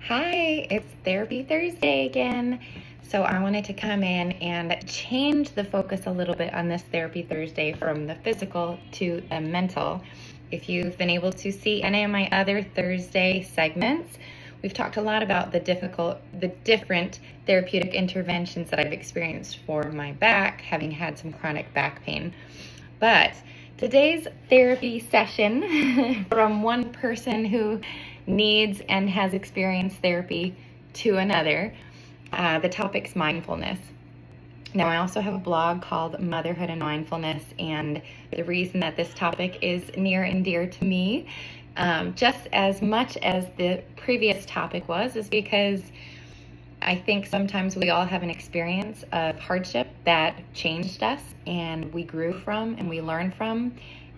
Hi, it's Therapy Thursday again. So I wanted to come in and change the focus a little bit on this Therapy Thursday from the physical to the mental. If you've been able to see any of my other Thursday segments, we've talked a lot about the different therapeutic interventions that I've experienced for my back, having had some chronic back pain. But today's therapy session from one person who needs and has experienced therapy to another, the topic's mindfulness. Now, I also have a blog called Motherhood and Mindfulness, and the reason that this topic is near and dear to me, just as much as the previous topic was, is because I think sometimes we all have an experience of hardship that changed us and we grew from and we learned from.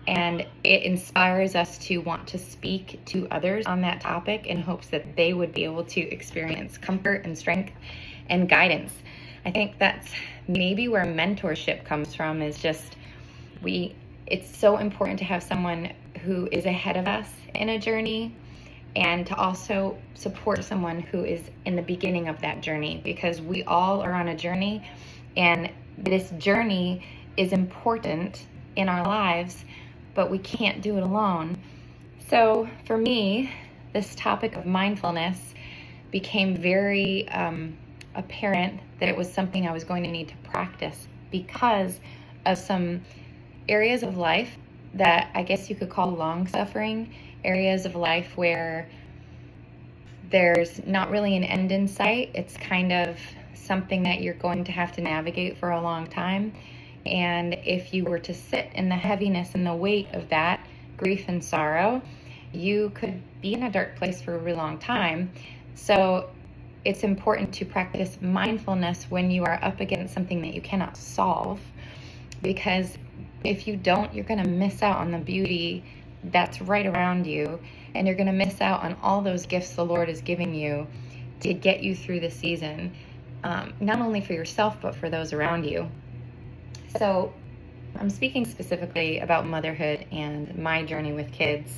And it inspires us to want to speak to others on that topic in hopes that they would be able to experience comfort and strength and guidance. I think that's maybe where mentorship comes from, is just it's so important to have someone who is ahead of us in a journey, and to also support someone who is in the beginning of that journey, because we all are on a journey, and this journey is important in our lives, but we can't do it alone. So for me, this topic of mindfulness became very apparent that it was something I was going to need to practice because of some areas of life that I guess you could call long-suffering, areas of life where there's not really an end in sight. It's kind of something that you're going to have to navigate for a long time. And if you were to sit in the heaviness and the weight of that grief and sorrow, you could be in a dark place for a really long time. So it's important to practice mindfulness when you are up against something that you cannot solve, because if you don't, you're going to miss out on the beauty that's right around you, and you're going to miss out on all those gifts the Lord is giving you to get you through the season, not only for yourself, but for those around you. So I'm speaking specifically about motherhood and my journey with kids.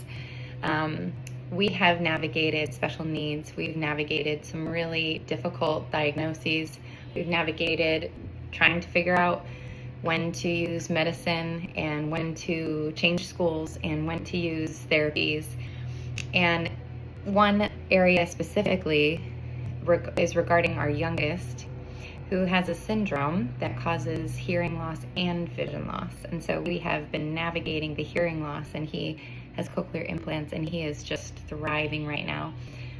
We have navigated special needs. We've navigated some really difficult diagnoses. We've navigated trying to figure out when to use medicine and when to change schools and when to use therapies. And one area specifically is regarding our youngest, who has a syndrome that causes hearing loss and vision loss. And so we have been navigating the hearing loss, and he has cochlear implants, and he is just thriving right now.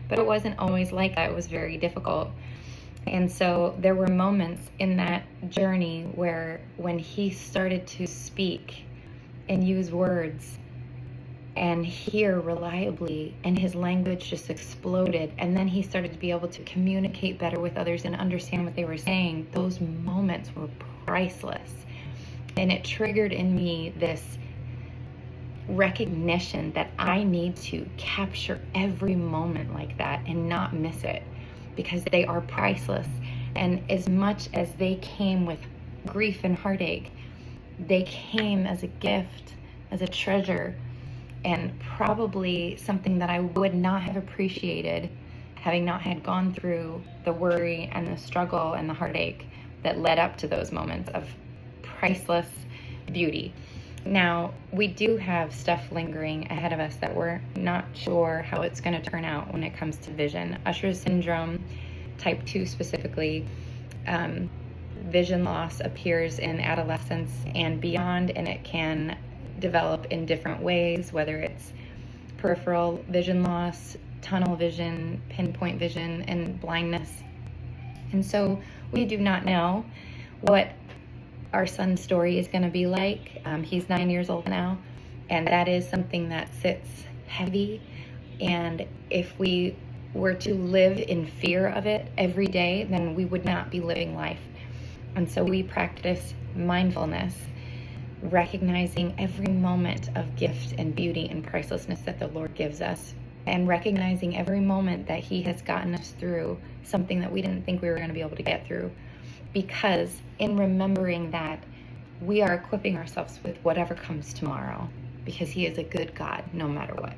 But it wasn't always like that. It was very difficult. And so there were moments in that journey where when he started to speak and use words and hear reliably, and his language just exploded, and then he started to be able to communicate better with others and understand what they were saying, those moments were priceless. And it triggered in me this recognition that I need to capture every moment like that and not miss it, because they are priceless. And as much as they came with grief and heartache, they came as a gift, as a treasure, and probably something that I would not have appreciated having not had gone through the worry and the struggle and the heartache that led up to those moments of priceless beauty. Now, we do have stuff lingering ahead of us that we're not sure how it's going to turn out when it comes to vision. Usher's syndrome, type 2 specifically, vision loss appears in adolescence and beyond, and it can develop in different ways, whether it's peripheral vision loss, tunnel vision, pinpoint vision, and blindness. And so we do not know what our son's story is going to be like. He's 9 years old now, and that is something that sits heavy. And if we were to live in fear of it every day, then we would not be living life. And so we practice mindfulness, recognizing every moment of gift and beauty and pricelessness that the Lord gives us, and recognizing every moment that He has gotten us through something that we didn't think we were going to be able to get through. Because in remembering that, we are equipping ourselves with whatever comes tomorrow, because He is a good God no matter what.